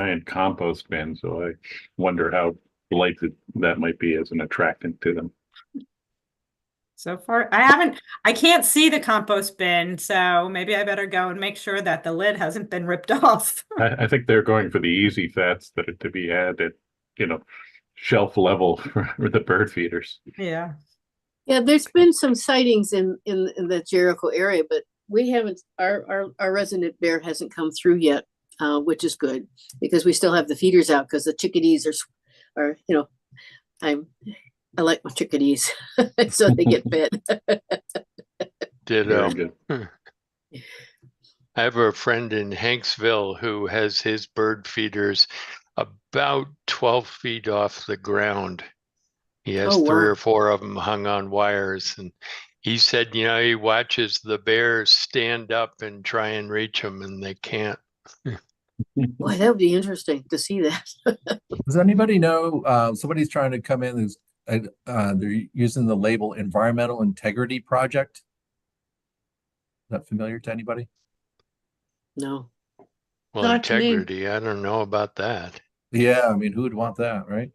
giant compost bin, so I wonder how likely that might be as an attractant to them. So far, I can't see the compost bin, so maybe I better go and make sure that the lid hasn't been ripped off. I think they're going for the easy fats that are to be had at, shelf level for the bird feeders. Yeah. Yeah, there's been some sightings in the Jericho area, but we haven't, our resident bear hasn't come through yet, which is good because we still have the feeders out because the chickadees are, I like my chickadees, so they get fed. Very good. I have a friend in Hanksville who has his bird feeders about 12 feet off the ground. He has Oh, wow. 3 or 4 of them hung on wires. And he said, he watches the bears stand up and try and reach them and they can't. Boy, that would be interesting to see that. Does anybody know, somebody's trying to come in who's they're using the label Environmental Integrity Project? Is that familiar to anybody? No. Well, Not to me. integrity, I don't know about that. Yeah, I mean, who would want that, right?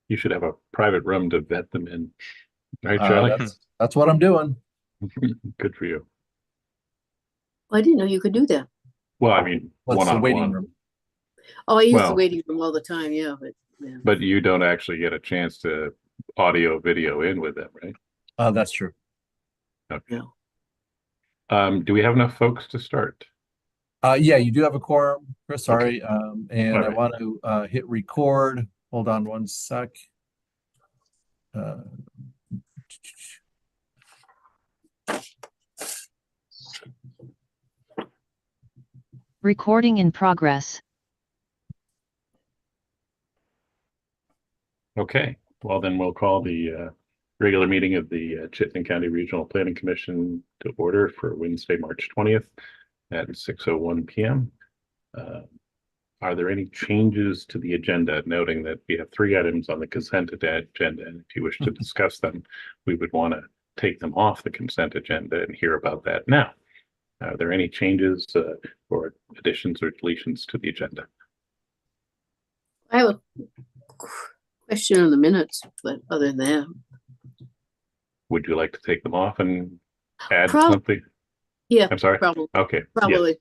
You should have a private room to vet them in. Right, Charlie? That's what I'm doing. Good for you. I didn't know you could do that. Well, I mean, What's the waiting one-on-one. room? Oh, I use the Well- waiting room all the time, yeah, but yeah. But you don't actually get a chance to audio video in with them, right? That's true. Okay. No. Do we have enough folks to start? Yeah, you do have a quorum, Chris, sorry. And All I right. want to hit record. Hold on one sec. Recording in progress. Okay, well then we'll call the regular meeting of the Chittenden County Regional Planning Commission to order for Wednesday, March 20th at 6:01 p.m. Are there any changes to the agenda, noting that we have 3 items on the consent agenda, and if you wish to discuss them, we would want to take them off the consent agenda and hear about that now. Are there any changes or additions or deletions to the agenda? I have a question on the minutes, but other than that, Would you like to take them off and add Prob- something? yeah, I'm sorry? probably. Okay. yes. Probably.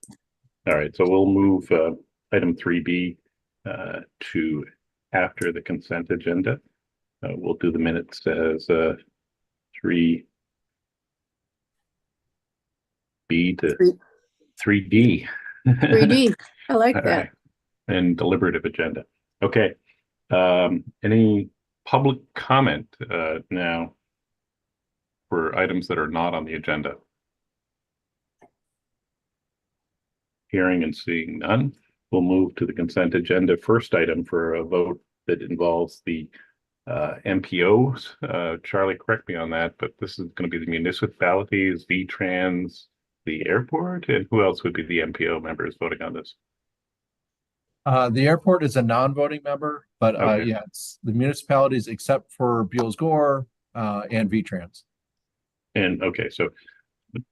All right, so we'll move item 3B to after the consent agenda. We'll do the minutes as 3B to 3D. 3D. I like All that. right. And deliberative agenda. Okay. Any public comment now for items that are not on the agenda? Hearing and seeing none, we'll move to the consent agenda. First item for a vote that involves the MPOs. Charlie, correct me on that, but this is going to be the municipalities, V-Trans, the airport, and who else would be the MPO members voting on this? The airport is a non-voting member, but Okay. yeah, it's the municipalities except for Buell's Gore and V-Trans. And okay, so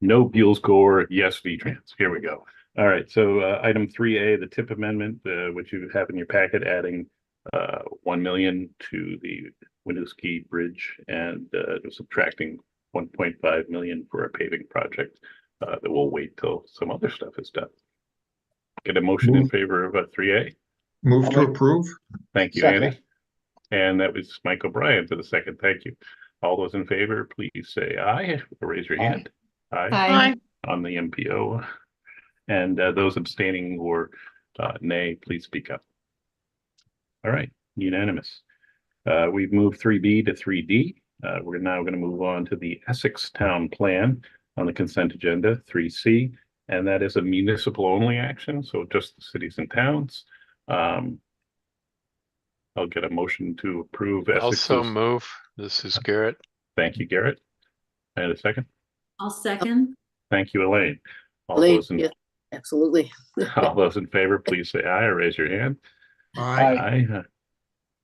no Beals Gore, yes, V-Trans. Here we go. All right, so item 3A, the TIP amendment, which you have in your packet, adding 1 million to the Winooski Bridge and subtracting 1.5 million for a paving project that will wait till some other stuff is done. Get a motion in favor of 3A. Move to approve. Thank you, Second. Andy. And that was Mike O'Brien for the second. Thank you. All those in favor, please say aye or raise your hand. Aye. Aye. On the MPO. And those abstaining or nay, please speak up. All right, unanimous. We've moved 3B to 3D. We're now going to move on to the Essex Town Plan on the consent agenda, 3C, and that is a municipal only action, so just the cities and towns. I'll get a motion to approve Essex's. Also move. This is Garrett. Thank you, Garrett. And a second. I'll second. Thank you, Elaine. All Elaine, those in yeah, absolutely. all those in favor, please say aye or raise your hand. Aye. Aye.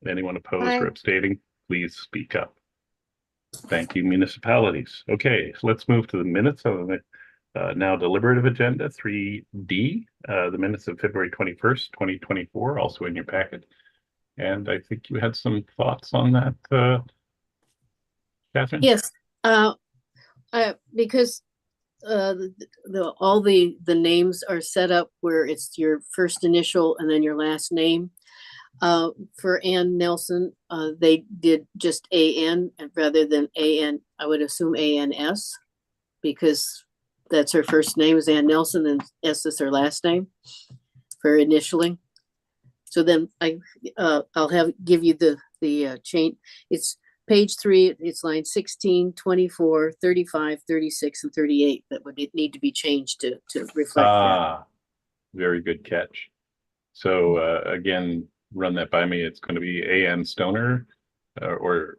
Anyone opposed or abstaining, please speak up. Thank you, municipalities. Okay, so let's move to the minutes of Now deliberative agenda 3D, the minutes of February 21st, 2024, also in your packet. And I think you had some thoughts on that, Catherine? Yes, because all the names are set up where it's your first initial and then your last name. For Ann Nelson, they did just AN rather than AN. I would assume ANS because that's her first name is Ann Nelson and S is her last name for initialing. So then I'll give you the chain. It's page 3, it's line 16, 24, 35, 36, and 38 that would need to be changed to reflect that. Very good catch. So again, run that by me. It's going to be A.N. Stoner or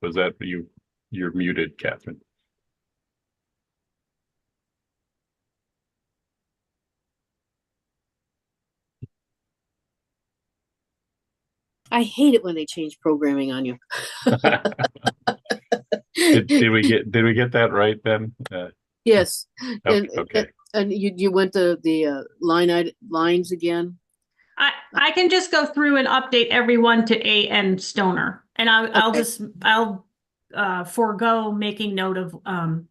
was that you? You're muted, Catherine. I hate it when they change programming on you. Did we get that right then? Yes. Okay. And you went to the lines again? I can just go through and update everyone to A.N. Stoner, and I'll forego making note of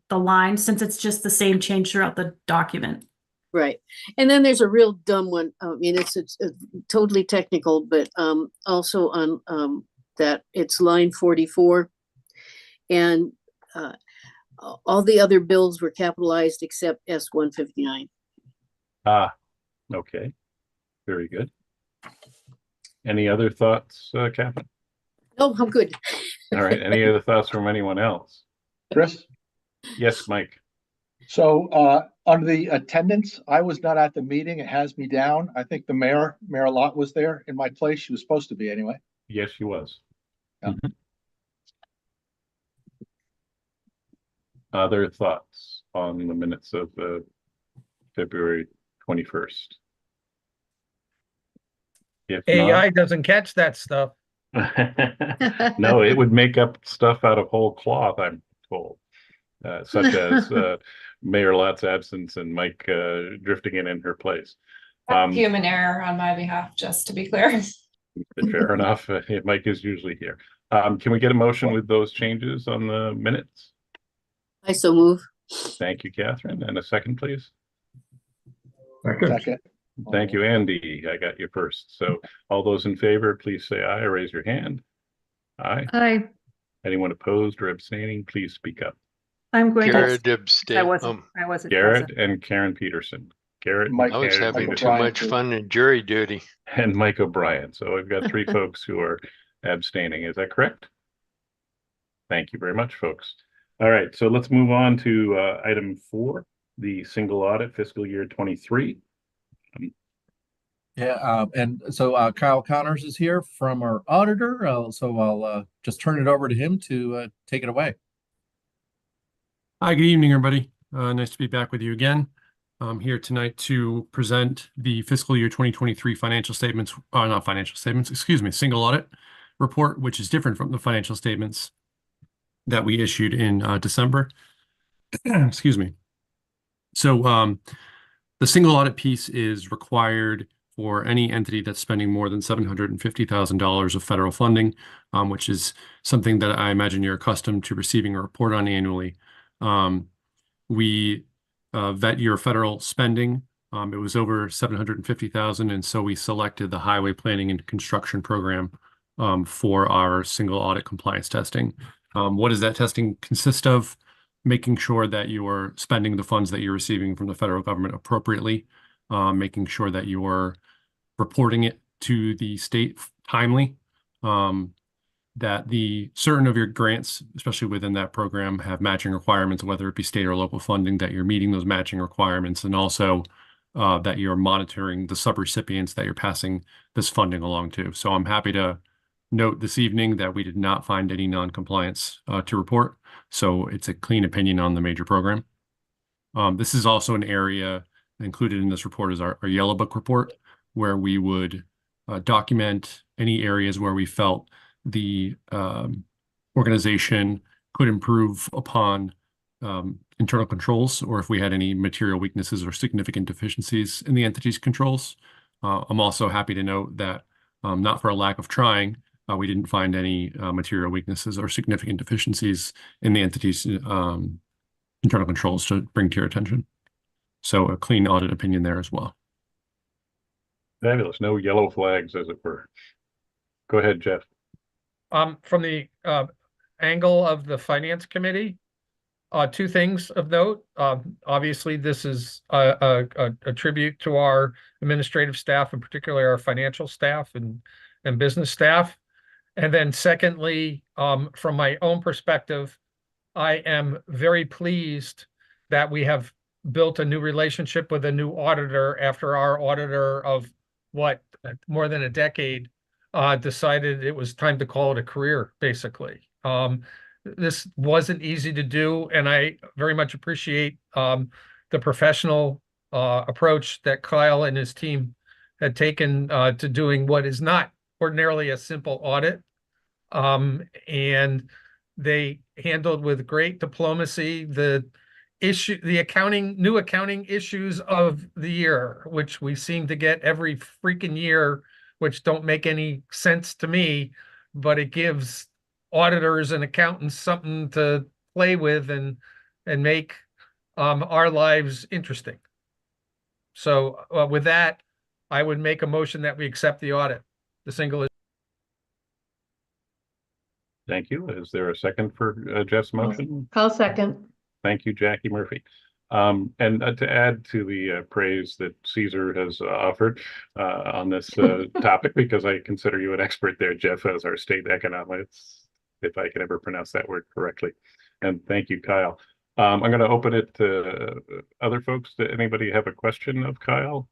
the line since it's just the same change throughout the document. Right. And then there's a real dumb one. I mean, it's totally technical, but also on that it's line 44. And all the other bills were capitalized except S-159. Okay. Very good. Any other thoughts, Catherine? No, I'm good. All right. Any other thoughts from anyone else? Chris, Yes, Mike. so under the attendance, I was not at the meeting. It has me down. I think the Mayor Lott was there in my place. She was supposed to be anyway. Yes, she was. Yeah. Other thoughts on the minutes of February 21st? If AI doesn't catch that stuff. no, it would make up stuff out of whole cloth, I'm told, such as Mayor Lott's absence and Mike drifting in her place. Human error on my behalf, just to be clear. Fair enough. Mike is usually here. Can we get a motion with those changes on the minutes? I so move. Thank you, Catherine. And a second, please. Second. Thank you, Andy. I got you first. So all those in favor, please say aye or raise your hand. Aye. Aye. Anyone opposed or abstaining, please speak up. I'm going Garrett to. abstain. I wasn't Garrett present. and Karen Peterson. Garrett, Mike- I was Karen having Mike too O'Brien, much too. fun in jury duty. and Mike O'Brien. So we've got 3 folks who are abstaining. Is that correct? Thank you very much, folks. All right, so let's move on to item 4, the single audit fiscal year 23. Yeah, and so Kyle Connors is here from our auditor, so I'll just turn it over to him to take it away. Hi, good evening, everybody. Nice to be back with you again. I'm here tonight to present the fiscal year 2023 financial statements, not financial statements, excuse me, single audit report, which is different from the financial statements that we issued in December. Excuse me. So the single audit piece is required for any entity that's spending more than $750,000 of federal funding, which is something that I imagine you're accustomed to receiving a report on annually. We vet your federal spending. It was over $750,000, and so we selected the Highway Planning and Construction Program for our single audit compliance testing. What does that testing consist of? Making sure that you're spending the funds that you're receiving from the federal government appropriately, making sure that you're reporting it to the state timely, that the certain of your grants, especially within that program, have matching requirements, whether it be state or local funding, that you're meeting those matching requirements, and also that you're monitoring the subrecipients that you're passing this funding along to. So I'm happy to note this evening that we did not find any non-compliance to report. So it's a clean opinion on the major program. This is also an area included in this report is our Yellow Book report, where we would document any areas where we felt the organization could improve upon internal controls, or if we had any material weaknesses or significant deficiencies in the entity's controls. I'm also happy to note that not for a lack of trying, we didn't find any material weaknesses or significant deficiencies in the entity's internal controls to bring to your attention. So a clean audit opinion there as well. Fabulous. No yellow flags, as it were. Go ahead, Jeff. From the angle of the finance committee, two things of note. Obviously, this is a tribute to our administrative staff, and particularly our financial staff and business staff. And then secondly, from my own perspective, I am very pleased that we have built a new relationship with a new auditor after our auditor of more than a decade decided it was time to call it a career, basically. This wasn't easy to do, and I very much appreciate the professional approach that Kyle and his team had taken to doing what is not ordinarily a simple audit. And they handled with great diplomacy the new accounting issues of the year, which we seem to get every freaking year, which don't make any sense to me, but it gives auditors and accountants something to play with and make our lives interesting. So with that, I would make a motion that we accept the audit, the single. Thank you. Is there a second for Jeff's motion? I'll second. Thank you, Jackie Murphy. And to add to the praise that Caesar has offered on this topic, because I consider you an expert there, Jeff, as our state economics, if I can ever pronounce that word correctly. And thank you, Kyle. I'm going to open it to other folks. Does anybody have a question of Kyle?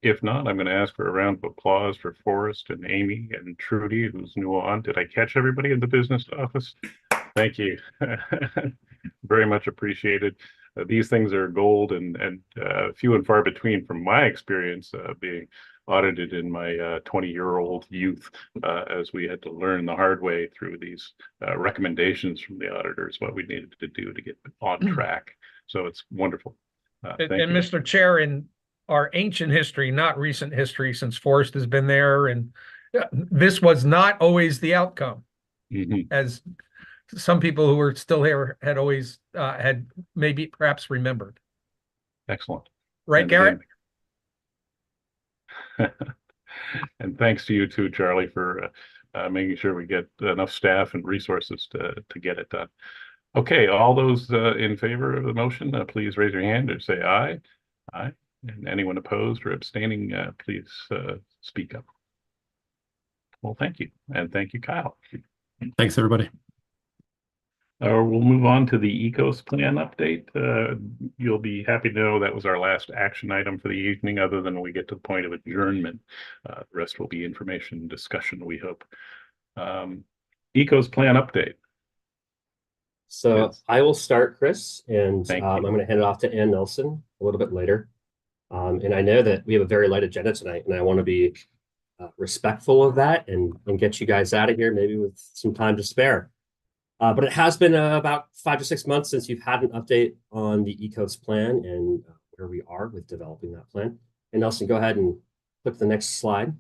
If not, I'm going to ask for a round of applause for Forrest and Amy and Trudy, who's new on. Did I catch everybody in the business office? Thank you. Very much appreciated. These things are gold and few and far between from my experience being audited in my 20-year-old youth, as we had to learn the hard way through these recommendations from the auditors, what we needed to do to get on track. So it's wonderful. And Mr. Chair, in our ancient history, not recent history, since Forrest has been there, and this was not always the outcome, as some people who were still here had always had maybe perhaps remembered. Excellent. Right, and Garrett? And thanks to you too, Charlie, for making sure we get enough staff and resources to get it done. Okay, all those in favor of the motion, please raise your hand or say aye. Aye. And anyone opposed or abstaining, please speak up. Well, thank you. And thank you, Kyle. Thanks, everybody. We'll move on to the ECOS plan update. You'll be happy to know that was our last action item for the evening, other than when we get to the point of adjournment. The rest will be information discussion, we hope. ECOS plan update. So Yes. I will start, Chris, and Thank you. I'm going to hand it off to Ann Nelson a little bit later. And I know that we have a very light agenda tonight, and I want to be respectful of that and get you guys out of here maybe with some time to spare. But it has been about 5 to 6 months since you've had an update on the ECOS plan and where we are with developing that plan. And Nelson, go ahead and click the next slide.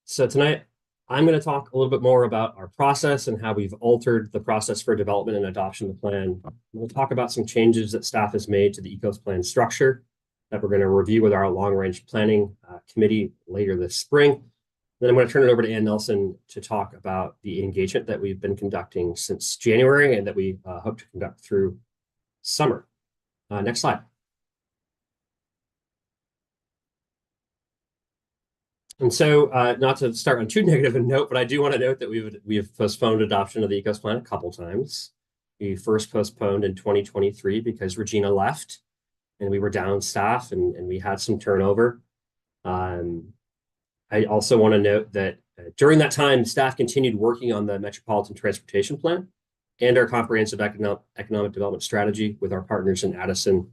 So tonight, I'm going to talk a little bit more about our process and how we've altered the process for development and adoption of the plan. We'll talk about some changes that staff has made to the ECOS plan structure that we're going to review with our long-range planning committee later this spring. Then I'm going to turn it over to Ann Nelson to talk about the engagement that we've been conducting since January and that we hope to conduct through summer. Next slide. And so, not to start on too negative a note, but I do want to note that we have postponed adoption of the ECOS plan a couple times. We first postponed in 2023 because Regina left and we were down staff and we had some turnover. I also want to note that during that time, staff continued working on the Metropolitan Transportation Plan and our comprehensive economic development strategy with our partners in Addison,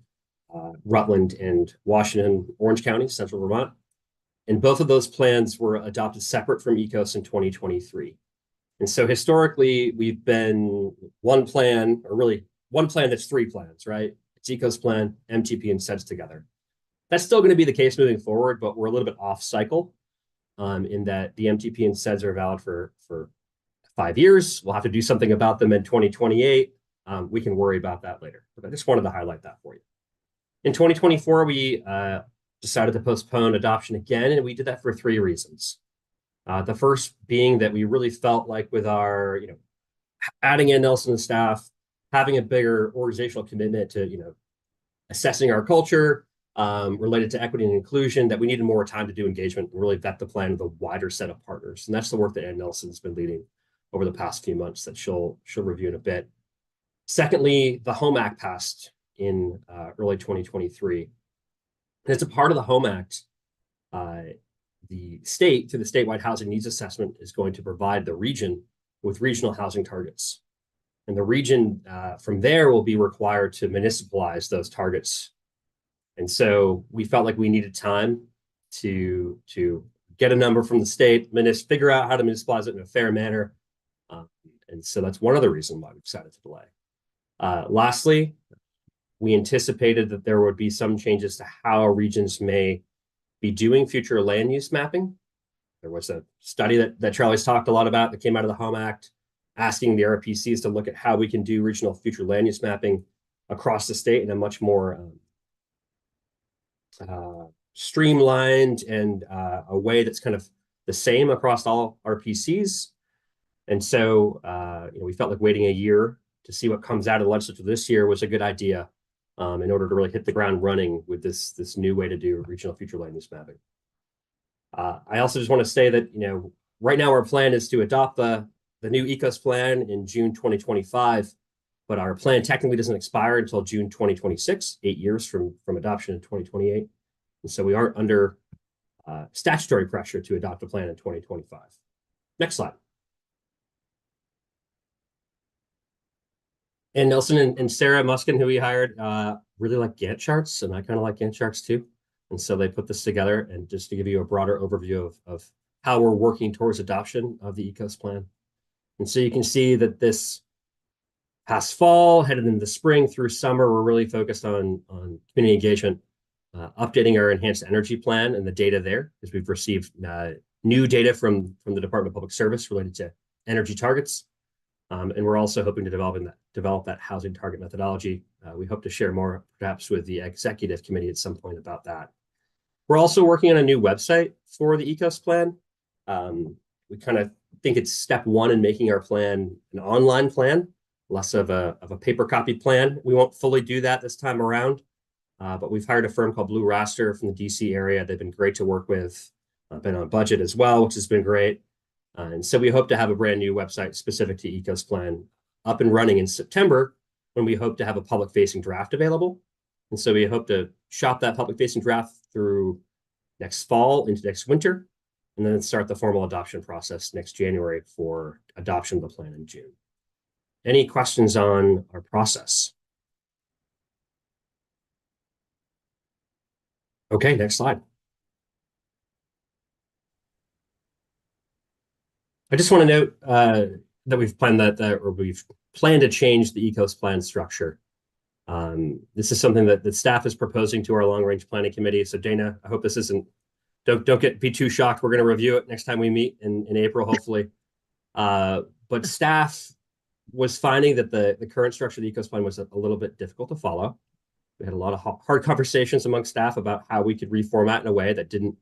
Rutland, and Washington, Orange County, Central Vermont. And both of those plans were adopted separate from ECOS in 2023. And so historically, we've been one plan, or really one plan that's three plans, right? It's ECOS plan, MTP, and SEDS together. That's still going to be the case moving forward, but we're a little bit off cycle in that the MTP and SEDS are valid for 5 years. We'll have to do something about them in 2028. We can worry about that later, but I just wanted to highlight that for you. In 2024, we decided to postpone adoption again, and we did that for 3 reasons. The first being that we really felt like with our, adding in Nelson and staff, having a bigger organizational commitment to, assessing our culture related to equity and inclusion, that we needed more time to do engagement and really vet the plan with a wider set of partners. And that's the work that Ann Nelson's been leading over the past few months that she'll review in a bit. Secondly, the Home Act passed in early 2023. And as a part of the Home Act, the state, through the statewide housing needs assessment, is going to provide the region with regional housing targets. And the region from there will be required to municipalize those targets. And so we felt like we needed time to get a number from the state, figure out how to municipalize it in a fair manner. And so that's one other reason why we decided to delay. Lastly, we anticipated that there would be some changes to how regions may be doing future land use mapping. There was a study that Charlie's talked a lot about that came out of the Home Act, asking the RPCs to look at how we can do regional future land use mapping across the state in a much more streamlined and a way that's kind of the same across all RPCs. And so we felt like waiting a year to see what comes out of the legislature this year was a good idea in order to really hit the ground running with this new way to do regional future land use mapping. I also just want to say that, right now our plan is to adopt the new ECOS plan in June 2025, but our plan technically doesn't expire until June 2026, 8 years from adoption in 2028. And so we aren't under statutory pressure to adopt a plan in 2025. Next slide. And Nelson and Sarah Muskin, who we hired, really like Gantt charts, and I kind of like Gantt charts too. And so they put this together, and just to give you a broader overview of how we're working towards adoption of the ECOS plan. And so you can see that this past fall, headed into the spring through summer, we're really focused on community engagement, updating our enhanced energy plan and the data there, because we've received new data from the Department of Public Service related to energy targets. And we're also hoping to develop that housing target methodology. We hope to share more perhaps with the executive committee at some point about that. We're also working on a new website for the ECOS plan. We kind of think it's step one in making our plan an online plan, less of a paper copy plan. We won't fully do that this time around, but we've hired a firm called Blue Raster from the DC area. They've been great to work with, been on budget as well, which has been great. And so we hope to have a brand new website specific to ECOS plan up and running in September, when we hope to have a public facing draft available. And so we hope to shop that public facing draft through next fall into next winter, and then start the formal adoption process next January for adoption of the plan in June. Any questions on our process? Okay, next slide. I just want to note that we've planned we've planned to change the ECOS plan structure. This is something that staff is proposing to our long-range planning committee. So Dana, I hope this isn't, don't be too shocked. We're going to review it next time we meet in April, hopefully. But staff was finding that the current structure of the ECOS plan was a little bit difficult to follow. We had a lot of hard conversations among staff about how we could reformat in a way that didn't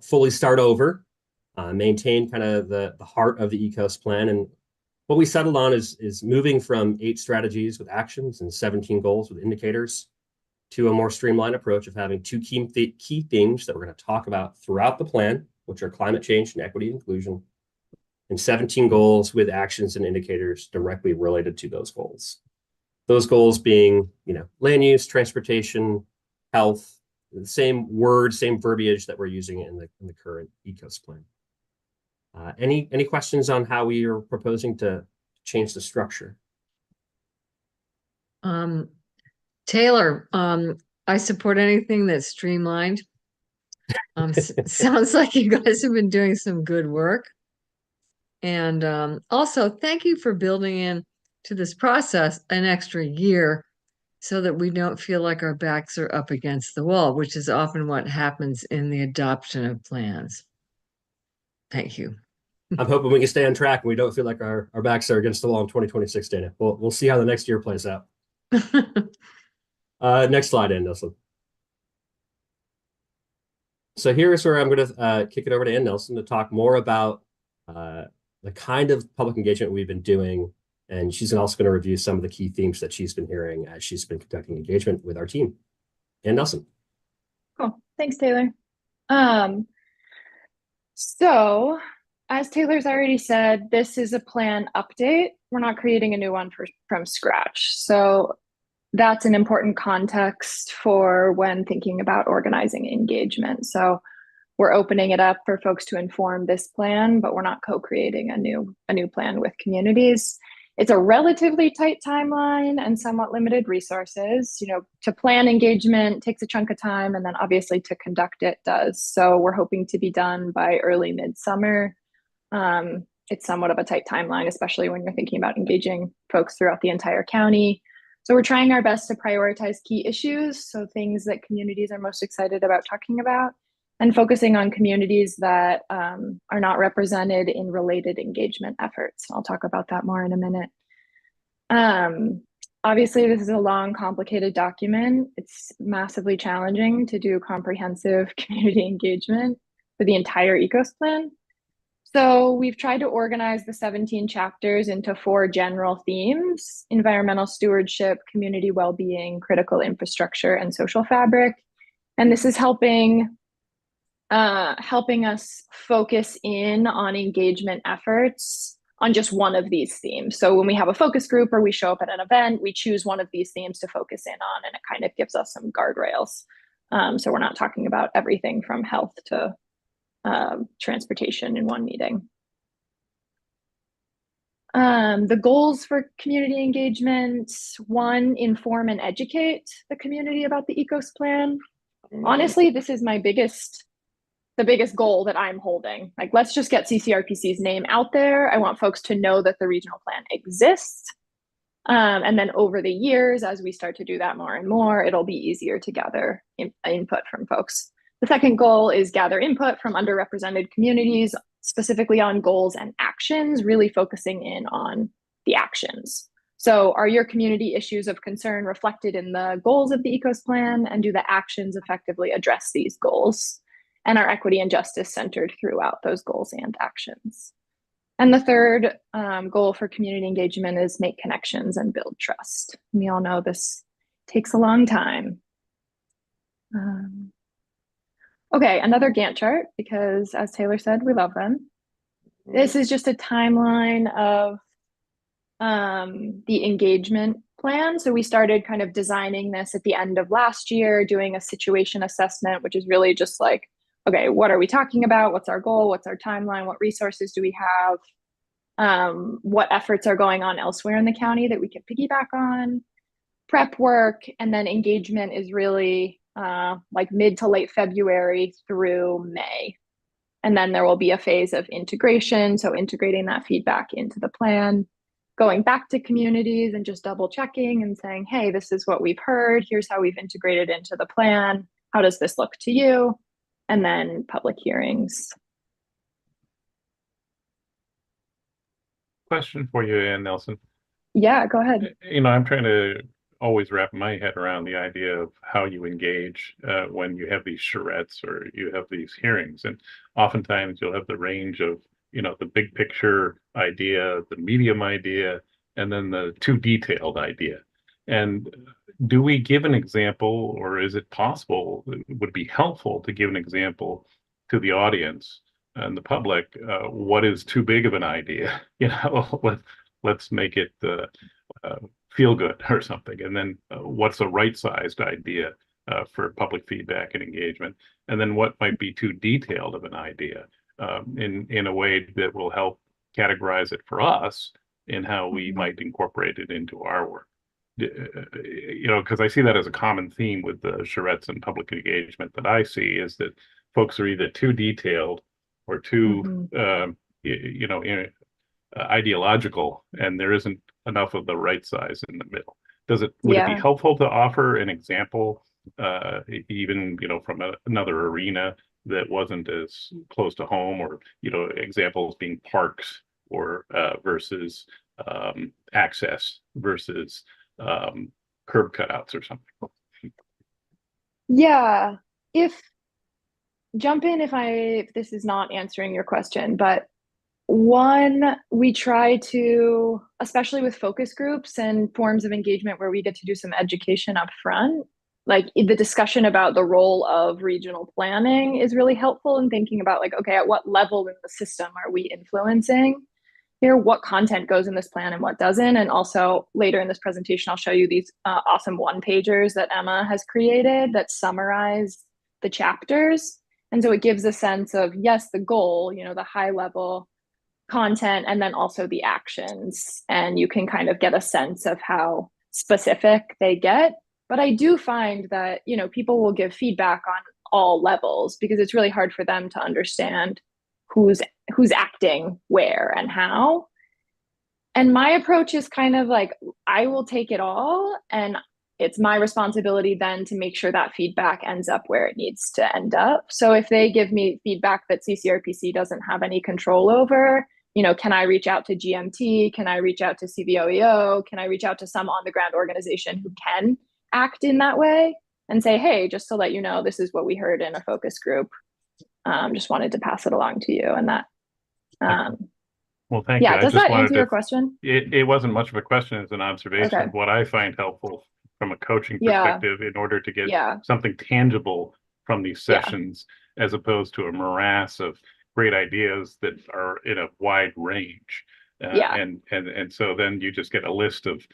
fully start over, maintain kind of the heart of the ECOS plan. And what we settled on is moving from 8 strategies with actions and 17 goals with indicators to a more streamlined approach of having 2 key themes that we're going to talk about throughout the plan, which are climate change and equity and inclusion, and 17 goals with actions and indicators directly related to those goals. Those goals being, land use, transportation, health, the same words, same verbiage that we're using in the current ECOS plan. Any questions on how we are proposing to change the structure? Taylor, I support anything that's streamlined. Sounds like you guys have been doing some good work. And also, thank you for building in to this process an extra year so that we don't feel like our backs are up against the wall, which is often what happens in the adoption of plans. Thank you. I'm hoping we can stay on track and we don't feel like our backs are against the wall in 2026, Dana. We'll see how the next year plays out. Next slide, Ann Nelson. So here's where I'm going to kick it over to Ann Nelson to talk more about the kind of public engagement we've been doing. And she's also going to review some of the key themes that she's been hearing as she's been conducting engagement with our team. Ann Nelson. Cool. Thanks, Taylor. So as Taylor's already said, this is a plan update. We're not creating a new one from scratch. So that's an important context for when thinking about organizing engagement. So we're opening it up for folks to inform this plan, but we're not co-creating a new plan with communities. It's a relatively tight timeline and somewhat limited resources. You know, to plan engagement takes a chunk of time, and then obviously to conduct it does. So we're hoping to be done by early midsummer. It's somewhat of a tight timeline, especially when you're thinking about engaging folks throughout the entire county. So we're trying our best to prioritize key issues, so things that communities are most excited about talking about, and focusing on communities that are not represented in related engagement efforts. I'll talk about that more in a minute. Obviously, this is a long, complicated document. It's massively challenging to do comprehensive community engagement for the entire ECOS plan. So we've tried to organize the 17 chapters into 4 general themes: environmental stewardship, community well-being, critical infrastructure, and social fabric. And this is helping us focus in on engagement efforts on just one of these themes. So when we have a focus group or we show up at an event, we choose one of these themes to focus in on, and it kind of gives us some guardrails. So we're not talking about everything from health to transportation in one meeting. The goals for community engagement: 1, inform and educate the community about the ECOS plan. Honestly, this is the biggest goal that I'm holding. Like, let's just get CCRPC's name out there. I want folks to know that the regional plan exists. And then over the years, as we start to do that more and more, it'll be easier to gather input from folks. The second goal is gather input from underrepresented communities, specifically on goals and actions, really focusing in on the actions. So are your community issues of concern reflected in the goals of the ECOS plan, and do the actions effectively address these goals? And are equity and justice centered throughout those goals and actions? And the third goal for community engagement is make connections and build trust. We all know this takes a long time. Okay, another Gantt chart, because as Taylor said, we love them. This is just a timeline of the engagement plan. So we started kind of designing this at the end of last year, doing a situation assessment, which is really just like, okay, what are we talking about? What's our goal? What's our timeline? What resources do we have? What efforts are going on elsewhere in the county that we can piggyback on? Prep work, and then engagement is really like mid to late February through May. And then there will be a phase of integration. So integrating that feedback into the plan, going back to communities and just double checking and saying, hey, this is what we've heard. Here's how we've integrated into the plan. How does this look to you? And then public hearings. Question for you, Ann Nelson. Yeah, go ahead. You know, I'm trying to always wrap my head around the idea of how you engage when you have these charrettes or you have these hearings. And oftentimes you'll have the range of, you know, the big picture idea, the medium idea, and then the too detailed idea. And do we give an example, or is it possible, it would be helpful to give an example to the audience and the public, what is too big of an idea? You know, let's make it feel good or something. And then what's a right-sized idea for public feedback and engagement? And then what might be too detailed of an idea in a way that will help categorize it for us in how we might incorporate it into our work. You know, because I see that as a common theme with the charrettes and public engagement that I see, is that folks are either too detailed or too, you know, ideological, and there isn't enough of the right size in the middle. Would it be helpful to offer an example, even, from another arena that wasn't as close to home, or, examples being parks, or versus access versus curb cutouts or something? Yeah, jump in if this is not answering your question, but one, we try to, especially with focus groups and forms of engagement where we get to do some education up front, like the discussion about the role of regional planning is really helpful in thinking about, like, okay, at what level in the system are we influencing here? What content goes in this plan and what doesn't? And also later in this presentation, I'll show you these awesome one-pagers that Emma has created that summarize the chapters. And so it gives a sense of, yes, the goal, the high level content, and then also the actions. And you can kind of get a sense of how specific they get. But I do find that, people will give feedback on all levels because it's really hard for them to understand who's acting where and how. And my approach is kind of like, I will take it all, and it's my responsibility then to make sure that feedback ends up where it needs to end up. So if they give me feedback that CCRPC doesn't have any control over, can I reach out to GMT? Can I reach out to CVOEO? Can I reach out to some on-the-ground organization who can act in that way and say, hey, just to let you know, this is what we heard in a focus group. Just wanted to pass it along to you. And that, well, thank you. Does that answer your question? It wasn't much of a question, as an observation. Okay. What I find helpful from a coaching perspective, in order to get something tangible from these sessions, as opposed to a morass of great ideas that are in a wide range. And so then you just get a list of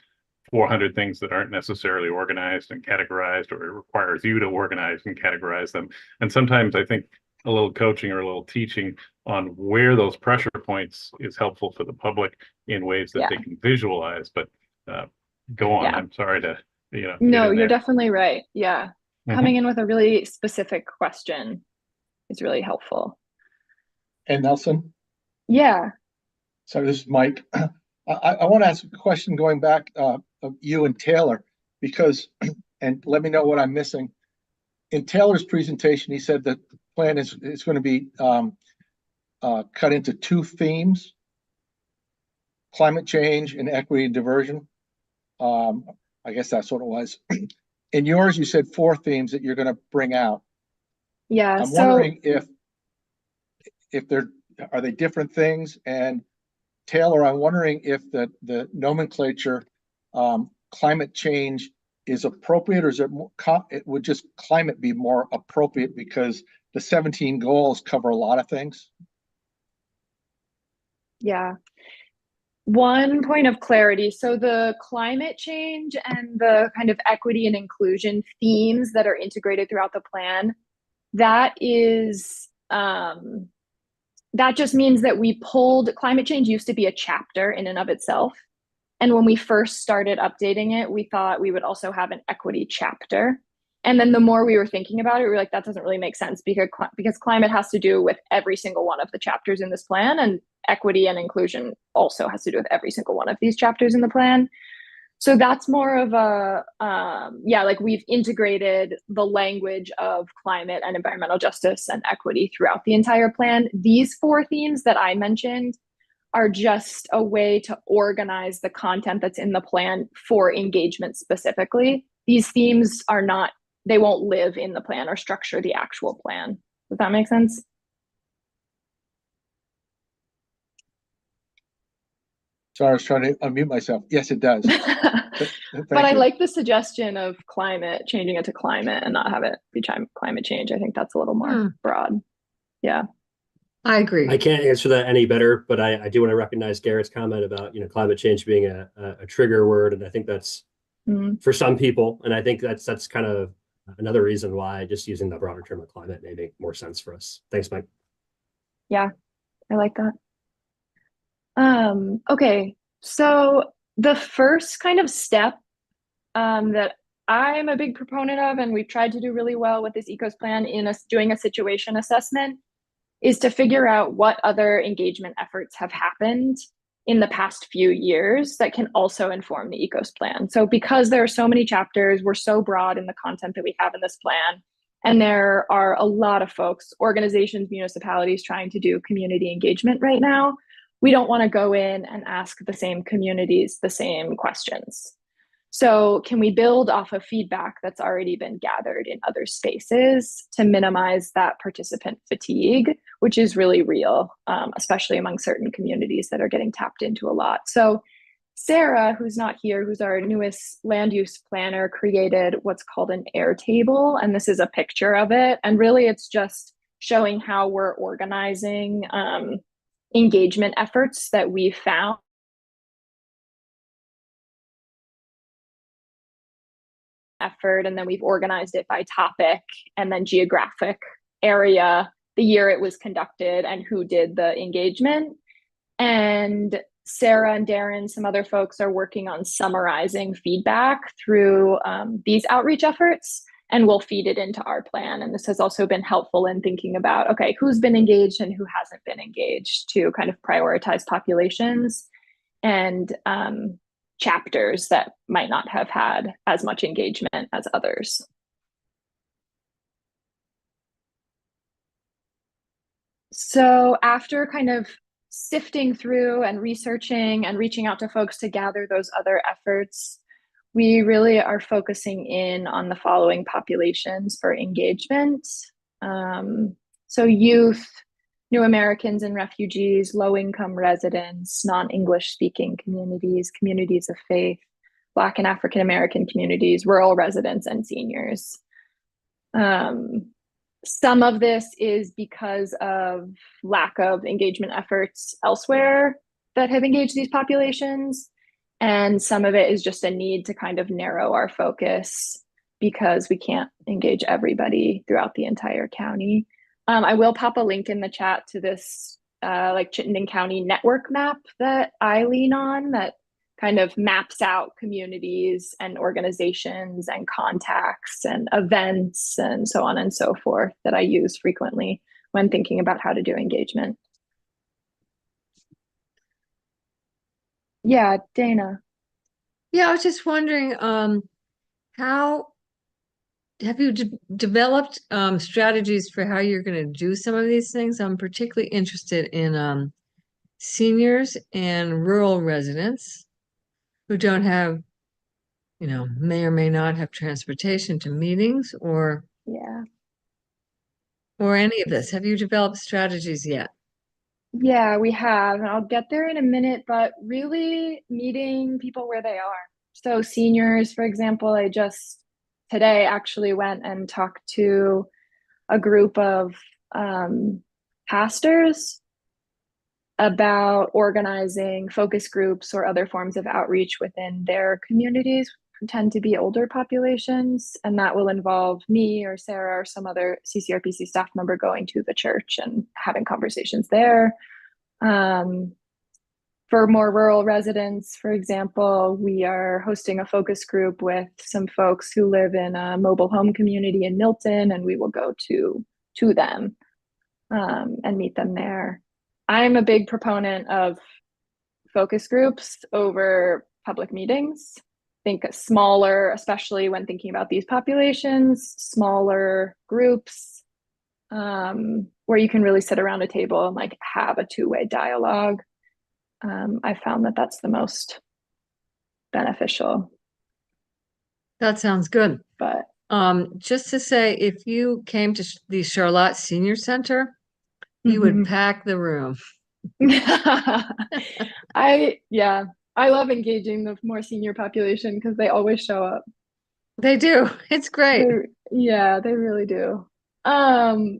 400 things that aren't necessarily organized and categorized, or it requires you to organize and categorize them. And sometimes I think a little coaching or a little teaching on where those pressure points is helpful for the public in ways that they can visualize. But go on. I'm sorry to, No, you're definitely right. Yeah. Coming in with a really specific question is really helpful. And Nelson? Yeah. So this is Mike. I want to ask a question going back of you and Taylor, because, and let me know what I'm missing. In Taylor's presentation, he said that the plan is going to be cut into two themes: climate change and equity and diversion. I guess that's what it was. In yours, you said 4 themes that you're going to bring out. Yeah. I'm wondering if are they different things? And Taylor, I'm wondering if the nomenclature climate change is appropriate, or is it more, would just climate be more appropriate because the 17 goals cover a lot of things? Yeah. One point of clarity. So the climate change and the kind of equity and inclusion themes that are integrated throughout the plan, that is, that just means that we pulled, climate change used to be a chapter in and of itself. And when we first started updating it, we thought we would also have an equity chapter. And then the more we were thinking about it, we were like, that doesn't really make sense because climate has to do with every single one of the chapters in this plan, and equity and inclusion also has to do with every single one of these chapters in the plan. So that's more of a, like we've integrated the language of climate and environmental justice and equity throughout the entire plan. These 4 themes that I mentioned are just a way to organize the content that's in the plan for engagement specifically. These themes are not, they won't live in the plan or structure the actual plan. Does that make sense? Sorry, I was trying to unmute myself. Yes, it does. But I like the suggestion of climate, changing it to climate and not have it be climate change. I think that's a little more broad. Yeah. I agree. I can't answer that any better, but I do want to recognize Garrett's comment about, climate change being a trigger word. And I think that's for some people. And I think that's kind of another reason why just using the broader term of climate may make more sense for us. Thanks, Mike. Yeah, I like that. Okay, so the first kind of step that I'm a big proponent of, and we've tried to do really well with this ECOS plan in doing a situation assessment, is to figure out what other engagement efforts have happened in the past few years that can also inform the ECOS plan. So because there are so many chapters, we're so broad in the content that we have in this plan, and there are a lot of folks, organizations, municipalities trying to do community engagement right now, we don't want to go in and ask the same communities the same questions. So can we build off of feedback that's already been gathered in other spaces to minimize that participant fatigue, which is really real, especially among certain communities that are getting tapped into a lot. So Sarah, who's not here, who's our newest land use planner, created what's called an air table. And this is a picture of it. And really it's just showing how we're organizing engagement efforts that we found effort, and then we've organized it by topic and then geographic area, the year it was conducted, and who did the engagement. And Sarah and Darren, some other folks, are working on summarizing feedback through these outreach efforts, and we'll feed it into our plan. And this has also been helpful in thinking about, okay, who's been engaged and who hasn't been engaged, to kind of prioritize populations and chapters that might not have had as much engagement as others. So after kind of sifting through and researching and reaching out to folks to gather those other efforts, we really are focusing in on the following populations for engagement. So youth, New Americans and refugees, low-income residents, non-English speaking communities, communities of faith, Black and African American communities, rural residents, and seniors. Some of this is because of lack of engagement efforts elsewhere that have engaged these populations. And some of it is just a need to kind of narrow our focus because we can't engage everybody throughout the entire county. I will pop a link in the chat to this like Chittenden County network map that I lean on that kind of maps out communities and organizations and contacts and events and so on and so forth that I use frequently when thinking about how to do engagement. Yeah, Dana. Yeah, I was just wondering, how have you developed strategies for how you're going to do some of these things? I'm particularly interested in seniors and rural residents who don't have, you know, may or may not have transportation to meetings or any of this. Have you developed strategies yet? Yeah, we have, and I'll get there in a minute, but really meeting people where they are. So seniors, for example, I just today actually went and talked to a group of pastors about organizing focus groups or other forms of outreach within their communities, who tend to be older populations. And that will involve me or Sarah or some other CCRPC staff member going to the church and having conversations there. For more rural residents, for example, we are hosting a focus group with some folks who live in a mobile home community in Milton, and we will go to them and meet them there. I'm a big proponent of focus groups over public meetings. I think smaller, especially when thinking about these populations, smaller groups where you can really sit around a table and like have a two-way dialogue. I found that that's the most beneficial. That sounds good. But just to say, if you came to the Charlotte Senior Center, you would pack the room. I love engaging the more senior population because they always show up. They do. It's great. They really do.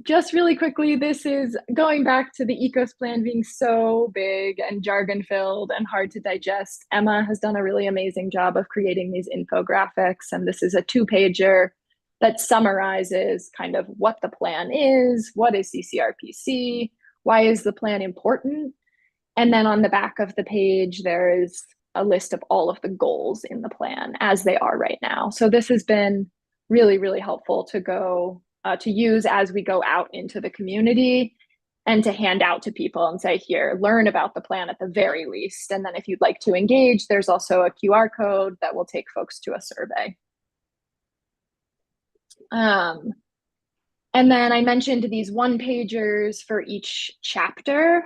Just really quickly, this is going back to the ECOS plan being so big and jargon filled and hard to digest. Emma has done a really amazing job of creating these infographics, and this is a 2-pager that summarizes kind of what the plan is, what is CCRPC, why is the plan important, and then on the back of the page there is a list of all of the goals in the plan as they are right now. So this has been really, really helpful to go to use as we go out into the community and to hand out to people and say, here, learn about the plan at the very least. And then if you'd like to engage, there's also a QR code that will take folks to a survey. And then I mentioned these one-pagers for each chapter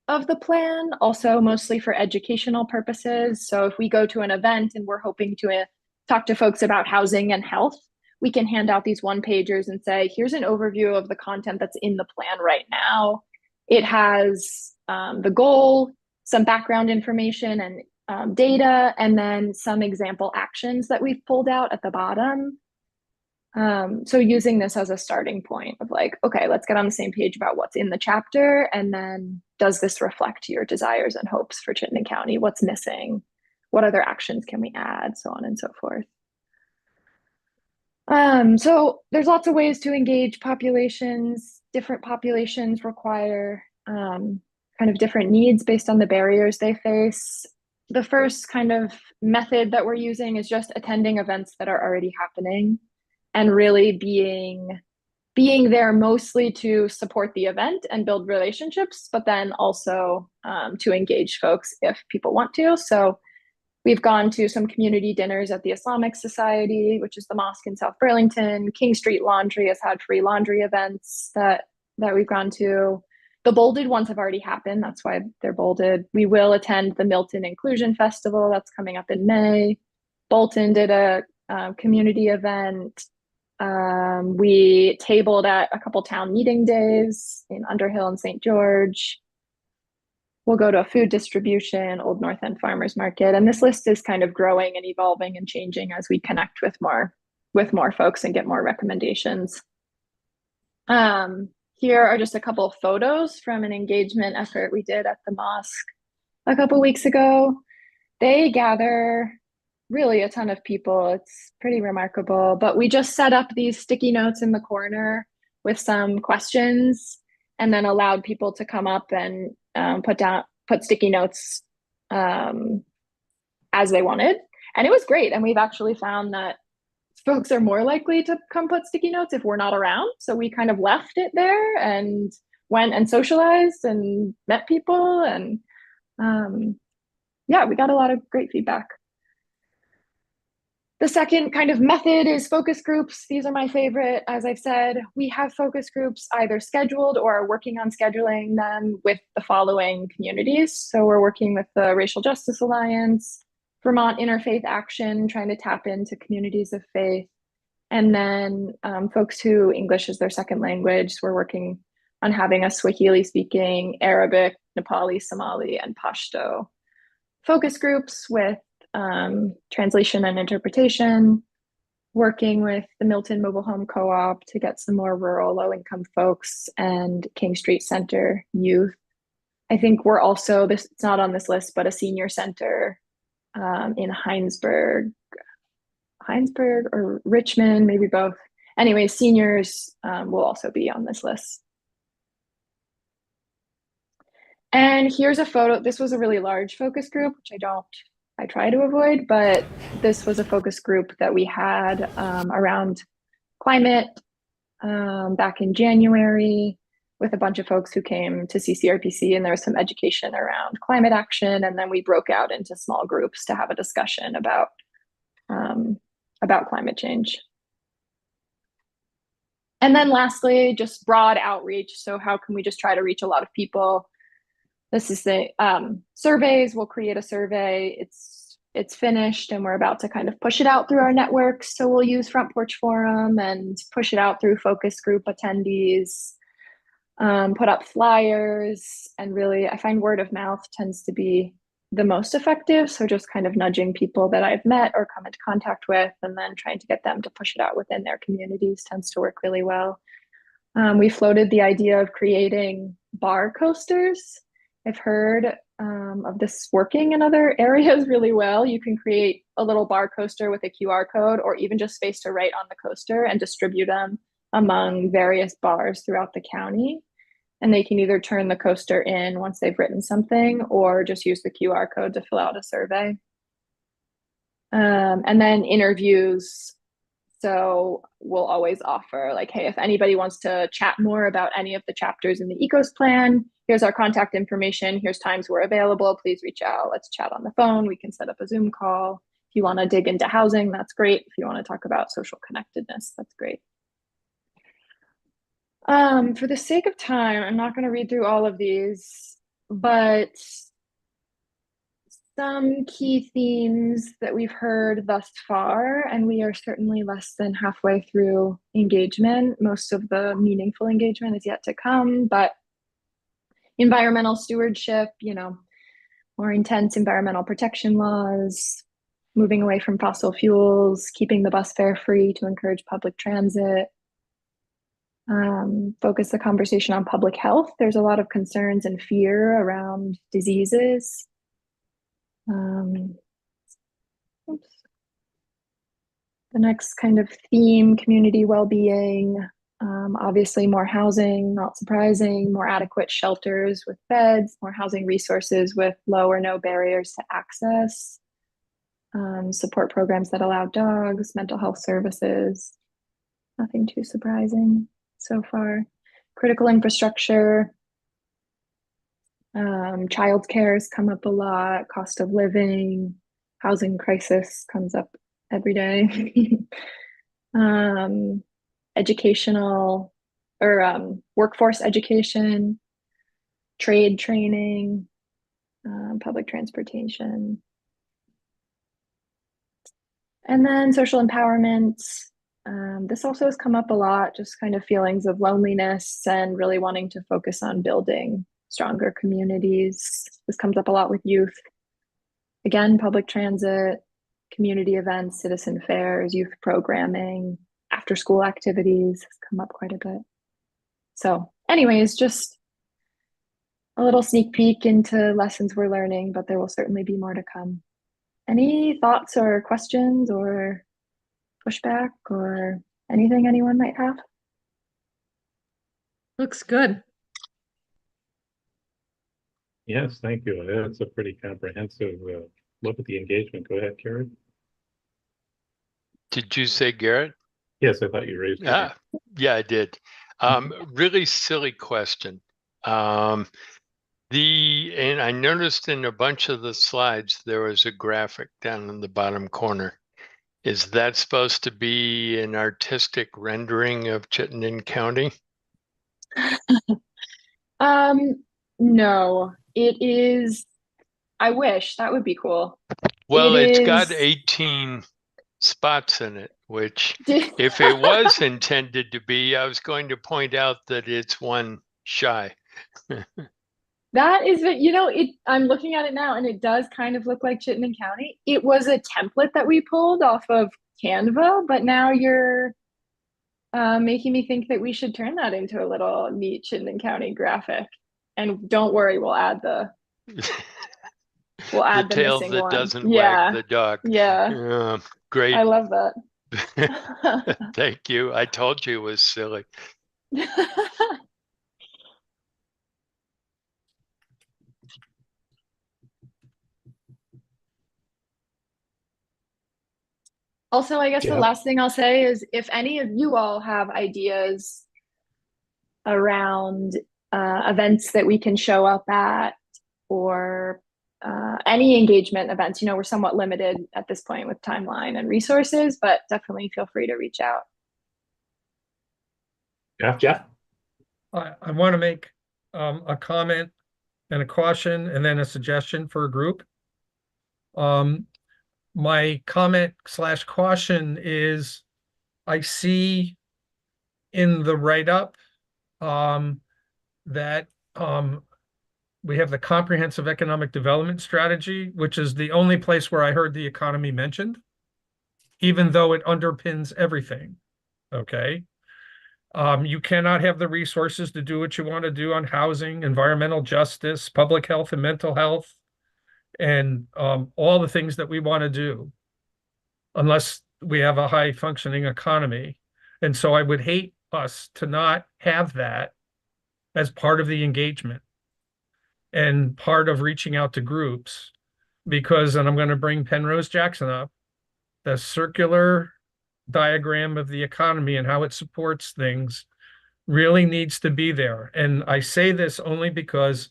of the plan, also mostly for educational purposes. So if we go to an event and we're hoping to talk to folks about housing and health, we can hand out these one-pagers and say, here's an overview of the content that's in the plan right now. It has the goal, some background information and data, and then some example actions that we've pulled out at the bottom. So using this as a starting point of like, okay, let's get on the same page about what's in the chapter, and then does this reflect your desires and hopes for Chittenden County? What's missing? What other actions can we add? So on and so forth. So there's lots of ways to engage populations. Different populations require kind of different needs based on the barriers they face. The first kind of method that we're using is just attending events that are already happening and really being there mostly to support the event and build relationships, but then also to engage folks if people want to. So we've gone to some community dinners at the Islamic Society, which is the mosque in South Burlington. King Street Laundry has had free laundry events that we've gone to. The bolded ones have already happened. That's why they're bolded. We will attend the Milton Inclusion Festival. That's coming up in May. Bolton did a community event. We tabled at a couple town meeting days in Underhill and St. George. We'll go to a food distribution, Old North End Farmers Market. And this list is kind of growing and evolving and changing as we connect with more folks and get more recommendations. Here are just a couple of photos from an engagement effort we did at the mosque a couple weeks ago. They gather really a ton of people. It's pretty remarkable, but we just set up these sticky notes in the corner with some questions and then allowed people to come up and put sticky notes as they wanted. And it was great. And we've actually found that folks are more likely to come put sticky notes if we're not around. So we kind of left it there and went and socialized and met people. And yeah, we got a lot of great feedback. The second kind of method is focus groups. These are my favorite. As I've said, we have focus groups either scheduled or are working on scheduling them with the following communities. So we're working with the Racial Justice Alliance, Vermont Interfaith Action, trying to tap into communities of faith. And then folks who English is their second language. So we're working on having a Swahili speaking, Arabic, Nepali, Somali, and Pashto focus groups with translation and interpretation, working with the Milton Mobile Home Co-op to get some more rural low-income folks and King Street Center youth. I think we're also, it's not on this list, but a senior center in Heinsberg or Richmond, maybe both. Anyway, seniors will also be on this list. And here's a photo. This was a really large focus group, which I try to avoid, but this was a focus group that we had around climate back in January with a bunch of folks who came to CCRPC, and there was some education around climate action. And then we broke out into small groups to have a discussion about climate change. And then lastly, just broad outreach. So how can we just try to reach a lot of people? This is the surveys. We'll create a survey. It's finished and we're about to kind of push it out through our networks. So we'll use Front Porch Forum and push it out through focus group attendees, put up flyers, and really I find word of mouth tends to be the most effective. So just kind of nudging people that I've met or come into contact with and then trying to get them to push it out within their communities tends to work really well. We floated the idea of creating bar coasters. I've heard of this working in other areas really well. You can create a little bar coaster with a QR code or even just space to write on the coaster and distribute them among various bars throughout the county. And they can either turn the coaster in once they've written something or just use the QR code to fill out a survey. And then interviews So we'll always offer like, hey, if anybody wants to chat more about any of the chapters in the ECOS plan, here's our contact information. Here's times we're available. Please reach out. Let's chat on the phone. We can set up a Zoom call. If you want to dig into housing, that's great. If you want to talk about social connectedness, that's great. For the sake of time, I'm not going to read through all of these, but some key themes that we've heard thus far, and we are certainly less than halfway through engagement. Most of the meaningful engagement is yet to come, but environmental stewardship, you know, more intense environmental protection laws, moving away from fossil fuels, keeping the bus fare free to encourage public transit, focus the conversation on public health. There's a lot of concerns and fear around diseases. The next kind of theme, community well-being, obviously more housing, not surprising, more adequate shelters with beds, more housing resources with low or no barriers to access, support programs that allow dogs, mental health services, nothing too surprising so far. Critical infrastructure, childcare has come up a lot, cost of living, housing crisis comes up every day. Educational or workforce education, trade training, public transportation. And then social empowerment. This also has come up a lot, just kind of feelings of loneliness and really wanting to focus on building stronger communities. This comes up a lot with youth. Again, public transit, community events, citizen fairs, youth programming, after school activities has come up quite a bit. So anyways, just a little sneak peek into lessons we're learning, but there will certainly be more to come. Any thoughts or questions or pushback or anything anyone might have? Looks good. Yes, thank you. That's a pretty comprehensive look at the engagement. Go ahead, Karen. Did you say Garrett? Yes, I thought you raised your hand. Yeah, I did. Really silly question. And I noticed in a bunch of the slides, there was a graphic down in the bottom corner. Is that supposed to be an artistic rendering of Chittenden County? No, it is. I wish that would be cool. Well, it's got 18 spots in it, which if it was intended to be, I was going to point out that it's one shy. That is, you know, I'm looking at it now and it does kind of look like Chittenden County. It was a template that we pulled off of Canva, but now you're making me think that we should turn that into a little neat Chittenden County graphic. And don't worry, we'll add the the tail missing that one. doesn't wag the dog. Yeah. Great. I love that. Thank you. I told you it was silly. Also, I guess the last thing I'll say is if any of you all have ideas around events that we can show up at or any engagement events, you know, we're somewhat limited at this point with timeline and resources, but definitely feel free to reach out. Yeah, Jeff? I want to make a comment and a caution and then a suggestion for a group. My comment / caution is I see in the write-up that we have the comprehensive economic development strategy, which is the only place where I heard the economy mentioned, even though it underpins everything. Okay. You cannot have the resources to do what you want to do on housing, environmental justice, public health and mental health, and all the things that we want to do unless we have a high functioning economy. And so I would hate us to not have that as part of the engagement and part of reaching out to groups, because, and I'm going to bring Penrose Jackson up, the circular diagram of the economy and how it supports things really needs to be there. And I say this only because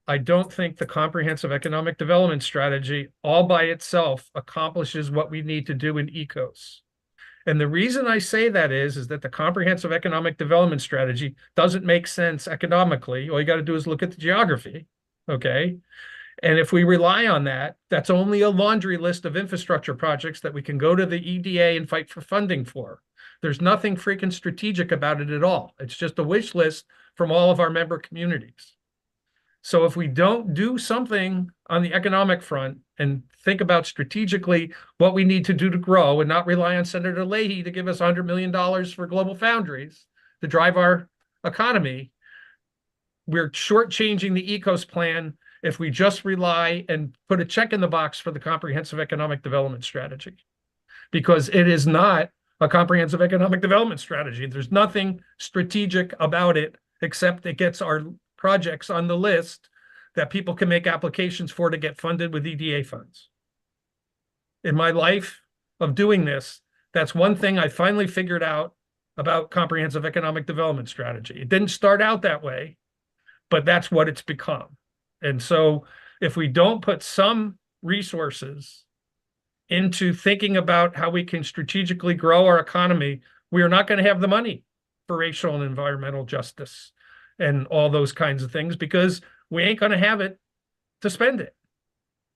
I don't think the comprehensive economic development strategy all by itself accomplishes what we need to do in ecos. And the reason I say that is that the comprehensive economic development strategy doesn't make sense economically. All you got to do is look at the geography, okay? And if we rely on that, that's only a laundry list of infrastructure projects that we can go to the EDA and fight for funding for. There's nothing freaking strategic about it at all. It's just a wish list from all of our member communities. So if we don't do something on the economic front and think about strategically what we need to do to grow and not rely on Senator Leahy to give us $100 million for Global Foundries to drive our economy, we're shortchanging the ECOS plan if we just rely and put a check in the box for the comprehensive economic development strategy, because it is not a comprehensive economic development strategy. There's nothing strategic about it except it gets our projects on the list that people can make applications for to get funded with EDA funds. In my life of doing this, that's one thing I finally figured out about comprehensive economic development strategy. It didn't start out that way, but that's what it's become. And so if we don't put some resources into thinking about how we can strategically grow our economy, we are not going to have the money for racial and environmental justice and all those kinds of things, because we ain't going to have it to spend it.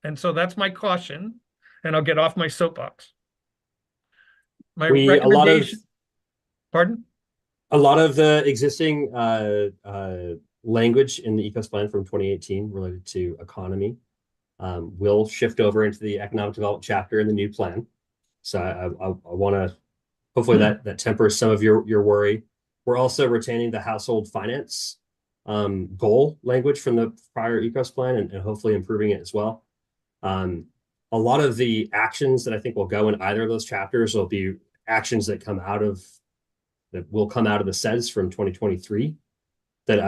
And so that's my caution, and I'll get off my soapbox. My recommendation. Pardon? A lot of the existing language in the ECOS plan from 2018 related to economy will shift over into the economic development chapter in the new plan. So I want to, hopefully that tempers some of your worry. We're also retaining the household finance goal language from the prior ECOS plan and hopefully improving it as well. A lot of the actions that I think will go in either of those chapters will be actions that will come out of the SEDS from 2023. That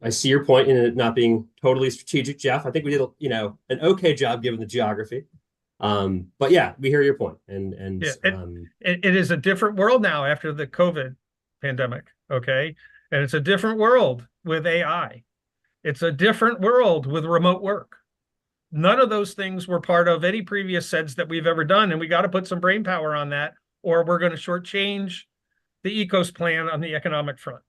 I see your point in it not being totally strategic, Jeff. I think we did an okay job given the geography. But yeah, we hear your point. And yeah, it is a different world now after the COVID pandemic, okay? And it's a different world with AI. It's a different world with remote work. None of those things were part of any previous SEDS that we've ever done, and we got to put some brain power on that, or we're going to shortchange the ECOS plan on the economic front.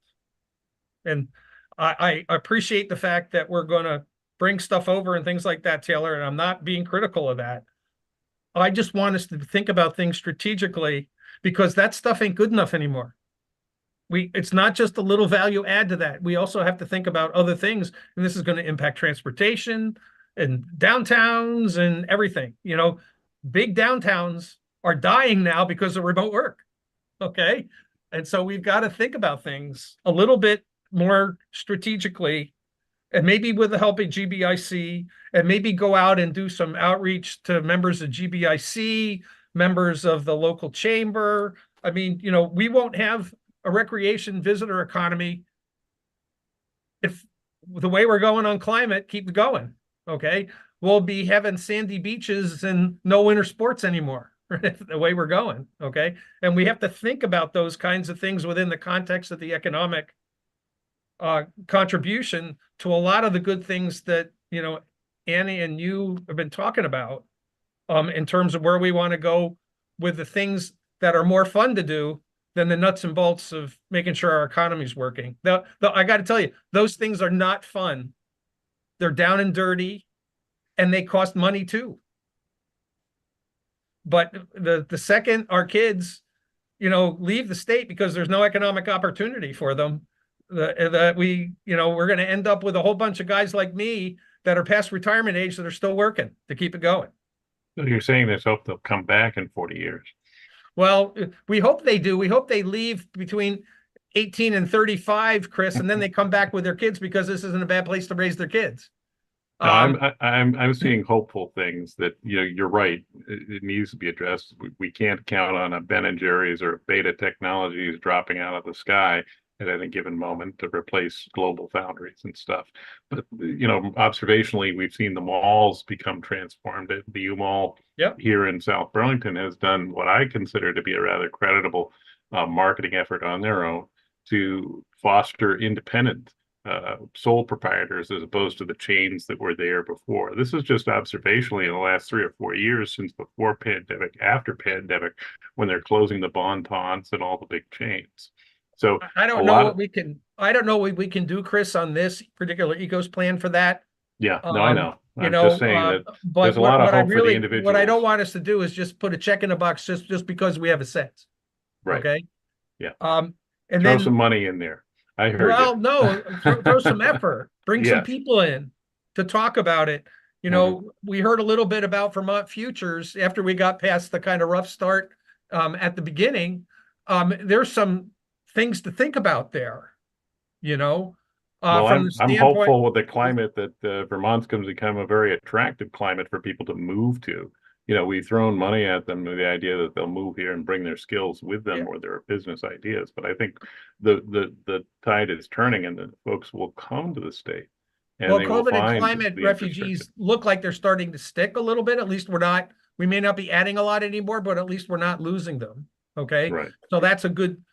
And I appreciate the fact that we're going to bring stuff over and things like that, Taylor, and I'm not being critical of that. I just want us to think about things strategically, because that stuff ain't good enough anymore. It's not just a little value add to that. We also have to think about other things, and this is going to impact transportation and downtowns and everything. You know, big downtowns are dying now because of remote work, okay? And so we've got to think about things a little bit more strategically, and maybe with the help of GBIC, and maybe go out and do some outreach to members of GBIC, members of the local chamber. I mean, you know, we won't have a recreation visitor economy if the way we're going on climate keeps going, okay? We'll be having sandy beaches and no winter sports anymore, the way we're going, okay? And we have to think about those kinds of things within the context of the economic contribution to a lot of the good things that, you know, Annie and you have been talking about in terms of where we want to go with the things that are more fun to do than the nuts and bolts of making sure our economy's working. I got to tell you, those things are not fun. They're down and dirty, and they cost money too. But the second our kids, you know, leave the state because there's no economic opportunity for them, that we, you know, we're going to end up with a whole bunch of guys like me that are past retirement age that are still working to keep it going. So you're saying there's hope they'll come back in 40 years? Well, we hope they do. We hope they leave between 18 and 35, Chris, and then they come back with their kids, because this isn't a bad place to raise their kids. No, I'm seeing hopeful things that, you know, you're right. It needs to be addressed. We can't count on a Ben and Jerry's or Beta Technologies dropping out of the sky at any given moment to replace global foundries and stuff. But, you know, observationally, we've seen the malls become transformed. The U Mall here in South Burlington has done what I consider to be a rather creditable marketing effort on their own to foster independent sole proprietors as opposed to the chains that were there before. This is just observationally in the last 3 or 4 years since before pandemic, after pandemic, when they're closing the bon-tons and all the big chains. So I don't know what we can, I don't know what we can do, Chris, on this particular ECOS plan for that. Yeah, no, I know. You I'm know, just saying that but there's a lot of what I hope for the really, individuals. what I don't want us to do is just put a check in the box just because we have a sense. Right. Okay. Yeah. And throw then some money in there. I heard well, you. no, throw some effort, bring some Yes. people in to talk about it. You know, we heard a little bit about Vermont Futures after we got past the kind of rough start at the beginning. There's some things to think about there, you know. Well, from the I'm standpoint, hopeful with the climate that Vermont's going to become a very attractive climate for people to move to. You know, we've thrown money at them with the idea that they'll move here and bring their skills with them or their business ideas. But I think the tide is turning and the folks will come to the state. And well, they will COVID and find climate the refugees look like they're starting to stick a little bit. At least we may not be adding a lot anymore, but at least we're not losing them. Okay. Right. So that's a good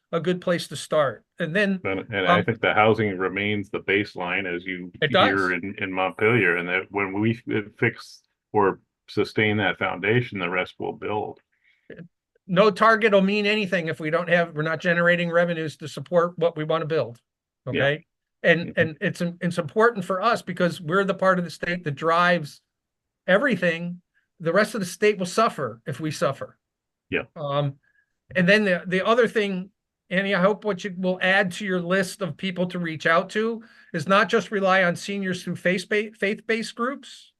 place to start. And then and I think the housing remains the baseline, as you hear in Montpelier, and that when we fix or sustain that foundation, the rest will build. No target will mean anything if we're not generating revenues to support what we want to build. Okay. And it's important for us because we're the part of the state that drives everything. The rest of the state will suffer if we suffer. Yeah. And then the other thing, Annie, I hope what you will add to your list of people to reach out to is not just rely on seniors through faith-based groups,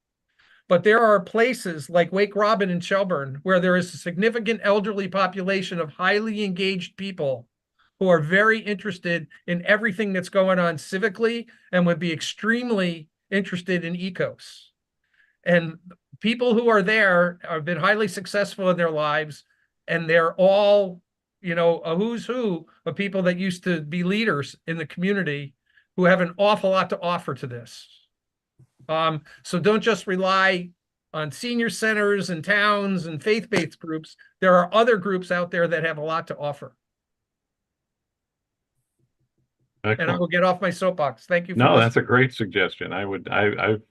but there are places like Wake Robin in Shelburne where there is a significant elderly population of highly engaged people who are very interested in everything that's going on civically and would be extremely interested in ECOS. And people who are there have been highly successful in their lives, and they're all, you know, a who's who of people that used to be leaders in the community who have an awful lot to offer to this. So don't just rely on senior centers and towns and faith-based groups. There are other groups out there that have a lot to offer. Excellent. And I will get off my soapbox. Thank you. No, that's a great suggestion. I've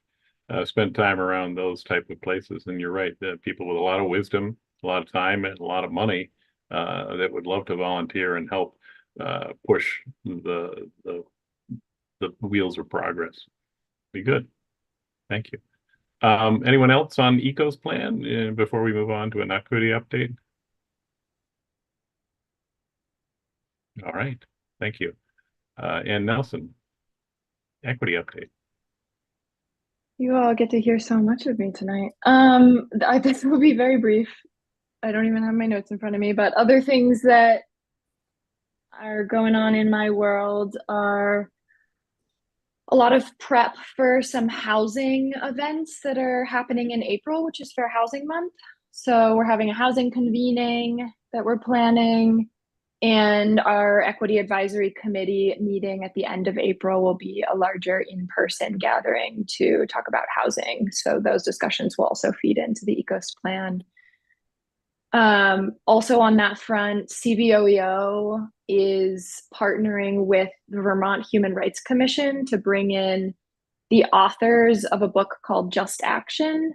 spent time around those type of places, and you're right. The people with a lot of wisdom, a lot of time, and a lot of money that would love to volunteer and help push the wheels of progress. Be good. Thank you. Anyone else on ECO's plan before we move on to an equity update? All right. Thank you. And Nelson, equity update. You all get to hear so much of me tonight. This will be very brief. I don't even have my notes in front of me, but other things that are going on in my world are a lot of prep for some housing events that are happening in April, which is Fair Housing Month. So we're having a housing convening that we're planning, and our equity advisory committee meeting at the end of April will be a larger in-person gathering to talk about housing. So those discussions will also feed into the ECOS plan. Also on that front, CVOEO is partnering with the Vermont Human Rights Commission to bring in the authors of a book called Just Action.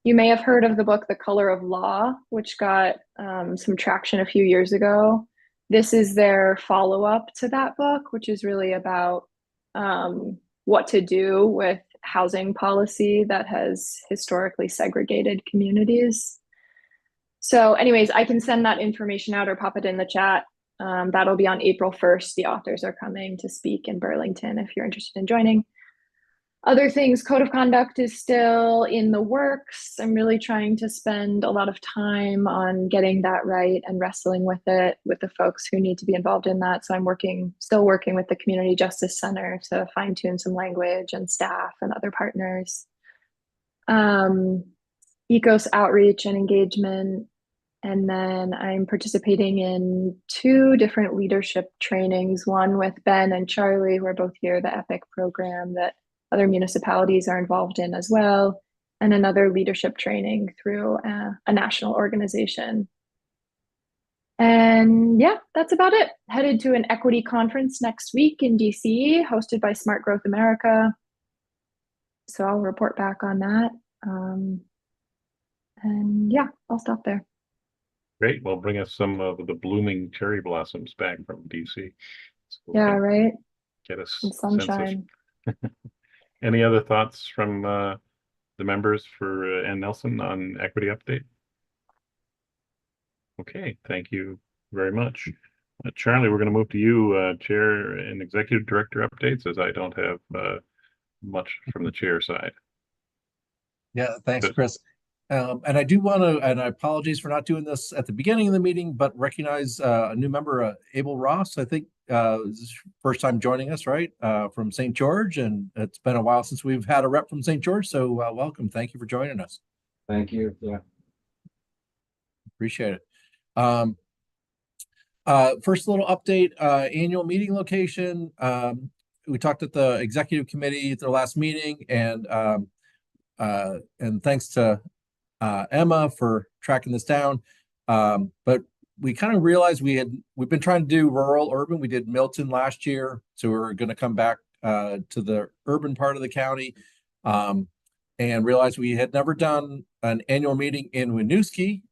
You may have heard of the book, The Color of Law, which got some traction a few years ago. This is their follow-up to that book, which is really about what to do with housing policy that has historically segregated communities. So anyways, I can send that information out or pop it in the chat. That'll be on April 1st. The authors are coming to speak in Burlington if you're interested in joining. Other things, code of conduct is still in the works. I'm really trying to spend a lot of time on getting that right and wrestling with it with the folks who need to be involved in that. So I'm still working with the Community Justice Center to fine tune some language and staff and other partners. ECOS outreach and engagement. And then I'm participating in 2 different leadership trainings, one with Ben and Charlie, who are both here, the EPIC program that other municipalities are involved in as well, and another leadership training through a national organization. And yeah, that's about it. Headed to an equity conference next week in DC, hosted by Smart Growth America. So I'll report back on that. And yeah, I'll stop there. Great. Well, bring us some of the blooming cherry blossoms back from DC. So we Yeah, can right. get us Some a sense of- sunshine. Any other thoughts from the members for Ann Nelson on equity update? Okay, thank you very much. Charlie, we're going to move to you, Chair and Executive Director updates, as I don't have much from the chair side. Yeah, thanks, Good. Chris. And I do want to, and I apologize for not doing this at the beginning of the meeting, but recognize a new member, Abel Ross. I think this is first time joining us, right, from St. George, and it's been a while since we've had a rep from St. George. So welcome. Thank you for joining us. Thank you. Yeah. Appreciate it. First little update, annual meeting location. We talked at the executive committee at their last meeting, and thanks to Emma for tracking this down. But we kind of realized we've been trying to do rural urban. We did Milton last year, so we're going to come back to the urban part of the county, and realized we had never done an annual meeting in Winooski.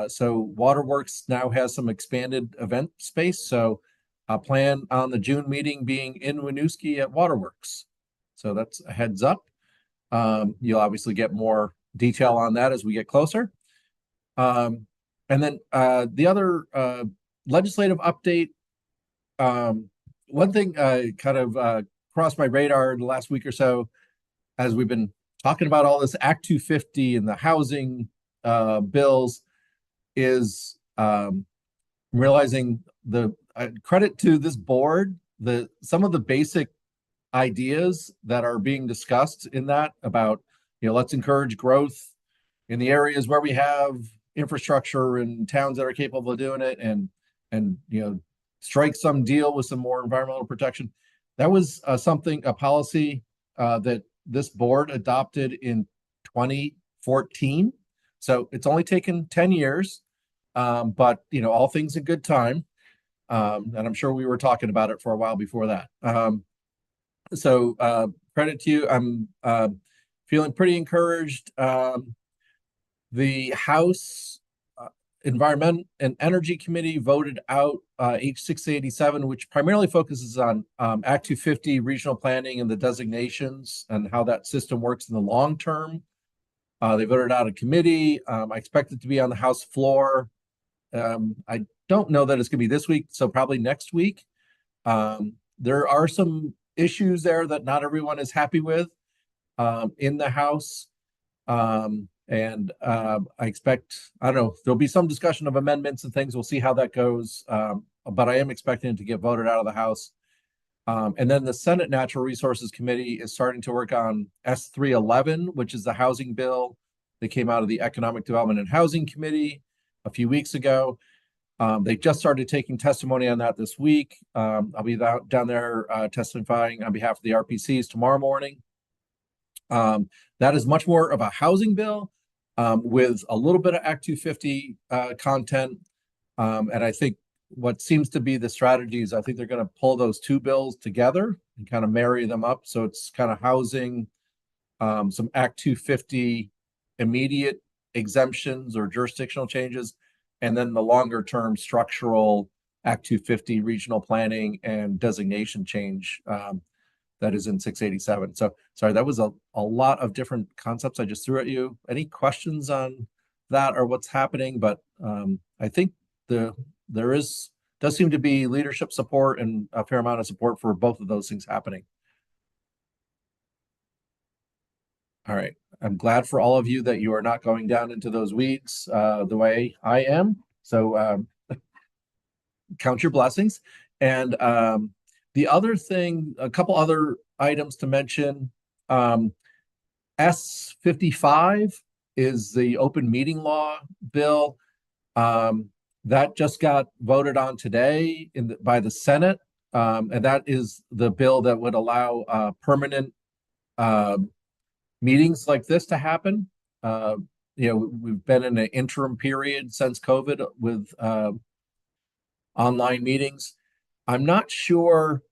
So Waterworks now has some expanded event space. So I plan on the June meeting being in Winooski at Waterworks. So that's a heads up. You'll obviously get more detail on that as we get closer. And then the other legislative update, one thing kind of crossed my radar in the last week or so, as we've been talking about all this Act 250 and the housing bills, is realizing the credit to this board, some of the basic ideas that are being discussed in that about, let's encourage growth in the areas where we have infrastructure and towns that are capable of doing it, and strike some deal with some more environmental protection. That was a policy that this board adopted in 2014. So it's only taken 10 years, but all things in good time. And I'm sure we were talking about it for a while before that. So credit to you. I'm feeling pretty encouraged. The House Environment and Energy Committee voted out H687, which primarily focuses on Act 250 regional planning and the designations and how that system works in the long term. They voted out a committee. I expect it to be on the House floor. I don't know that it's going to be this week, so probably next week. There are some issues there that not everyone is happy with in the House. And I expect, I don't know, there'll be some discussion of amendments and things. We'll see how that goes. But I am expecting it to get voted out of the House. And then the Senate Natural Resources Committee is starting to work on S311, which is the housing bill that came out of the Economic Development and Housing Committee a few weeks ago. They just started taking testimony on that this week. I'll be down there testifying on behalf of the RPCs tomorrow morning. That is much more of a housing bill with a little bit of Act 250 content. And I think what seems to be the strategy is I think they're going to pull those two bills together and kind of marry them up. So it's kind of housing, some Act 250 immediate exemptions or jurisdictional changes, and then the longer term structural Act 250 regional planning and designation change that is in 687. So sorry, that was a lot of different concepts I just threw at you. Any questions on that or what's happening? But I think there does seem to be leadership support and a fair amount of support for both of those things happening. All right. I'm glad for all of you that you are not going down into those weeds the way I am. So count your blessings. And the other thing, a couple other items to mention, S55 is the open meeting law bill. That just got voted on today by the Senate. And that is the bill that would allow permanent meetings like this to happen. We've been in an interim period since COVID with online meetings. I'm not sure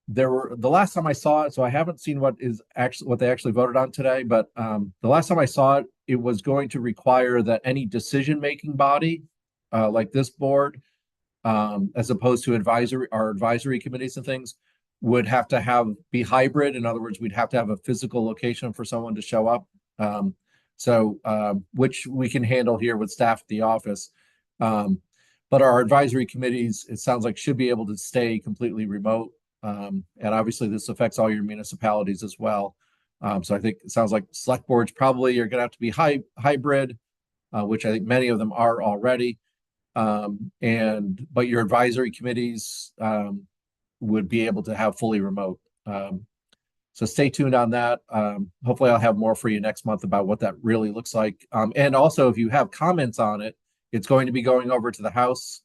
the last time I saw it, so I haven't seen what they actually voted on today, but the last time I saw it, it was going to require that any decision-making body, like this board, as opposed to our advisory committees and things, would have to be hybrid. In other words, we'd have to have a physical location for someone to show up. Which we can handle here with staff at the office. But our advisory committees, it sounds like, should be able to stay completely remote. And obviously this affects all your municipalities as well. So I think it sounds like select boards probably are going to have to be hybrid, which I think many of them are already. But your advisory committees would be able to have fully remote. So stay tuned on that. Hopefully I'll have more for you next month about what that really looks like. And also, if you have comments on it, it's going to be going over to the House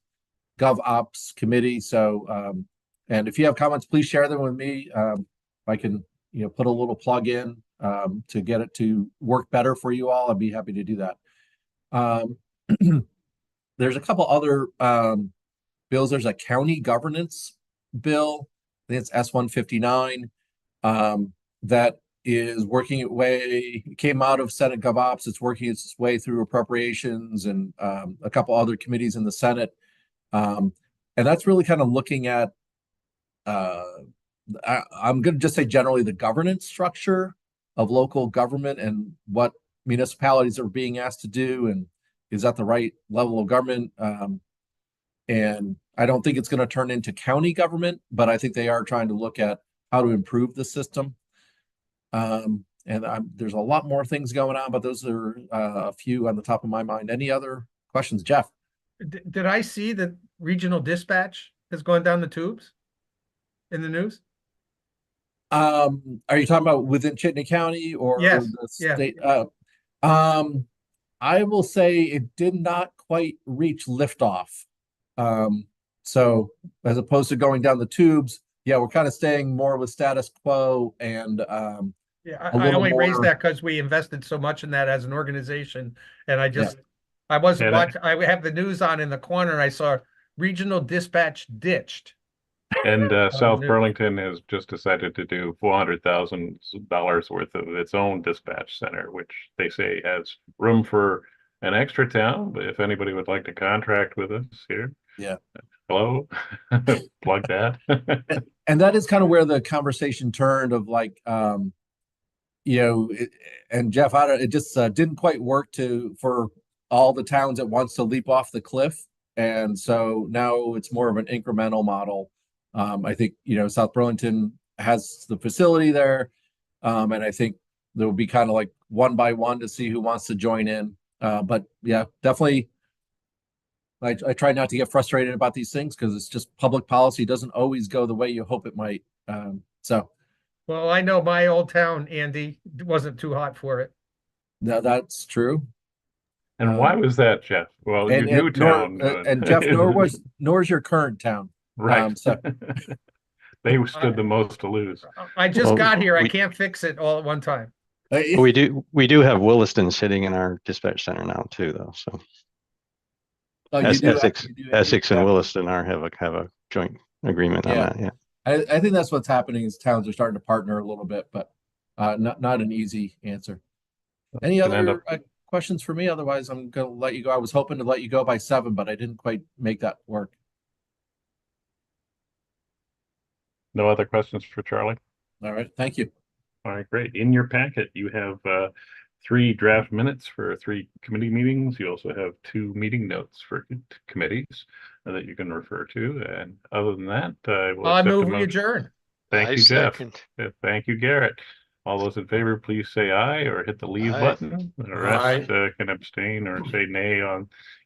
GovOps committee. So, and if you have comments, please share them with me. I can, put a little plug in to get it to work better for you all. I'd be happy to do that. There's a couple other bills. There's a county governance bill. I think it's S-159. That is working its way, came out of Senate GovOps. It's working its way through appropriations and a couple other committees in the Senate. And that's really kind of looking at, I'm going to just say generally the governance structure of local government and what municipalities are being asked to do, and is that the right level of government. And I don't think it's going to turn into county government, but I think they are trying to look at how to improve the system. There's a lot more things going on, but those are a few on the top of my mind. Any other questions, Jeff? Did I see that regional dispatch has gone down the tubes in the news? Are you talking about within Chittenden County or the state? Yeah. I will say it did not quite reach liftoff. So as opposed to going down the tubes, yeah, we're kind of staying more with status quo and I only raised that because we invested so much in that as an organization, and I wasn't watching. I have the news on in the corner, and I saw regional dispatch ditched. And South Burlington has just decided to do $400,000 worth of its own dispatch center, which they say has room for an extra town. But if anybody would like to contract with us here, hello, plug that. And that is kind of where the conversation turned of like, and Jeff, it just didn't quite work for all the towns at once to leap off the cliff. And so now it's more of an incremental model. I think, South Burlington has the facility there. And I think there'll be kind of like one by one to see who wants to join in. But yeah, definitely. I try not to get frustrated about these things because it's just public policy doesn't always go the way you hope it might. Well, I know my old town, Andy, wasn't too hot for it. No, that's true. And why was that, Jeff? Well, your new town. And Jeff, nor is your current town. Right. They stood the most to lose. I just got here. I can't fix it all at one time. We do have Williston sitting in our dispatch center now too, though. So Essex and Williston have a joint agreement on that. Yeah. I think that's what's happening is towns are starting to partner a little bit, but not an easy answer. Any other questions for me? Otherwise, I'm going to let you go. I was hoping to let you go by 7, but I didn't quite make that work. No other questions for Charlie? All right. Thank you. All right, great. In your packet, you have 3 draft minutes for 3 committee meetings. You also have 2 meeting notes for committees that you can refer to. And other than that, I move we adjourn. Thank you, Jeff. Thank you, Garrett. All those in favor, please say aye or hit the leave button. The rest can abstain or say nay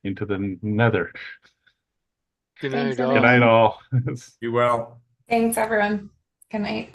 into the nether. Good night, all. Good night, all. Be well. Thanks, everyone. Good night.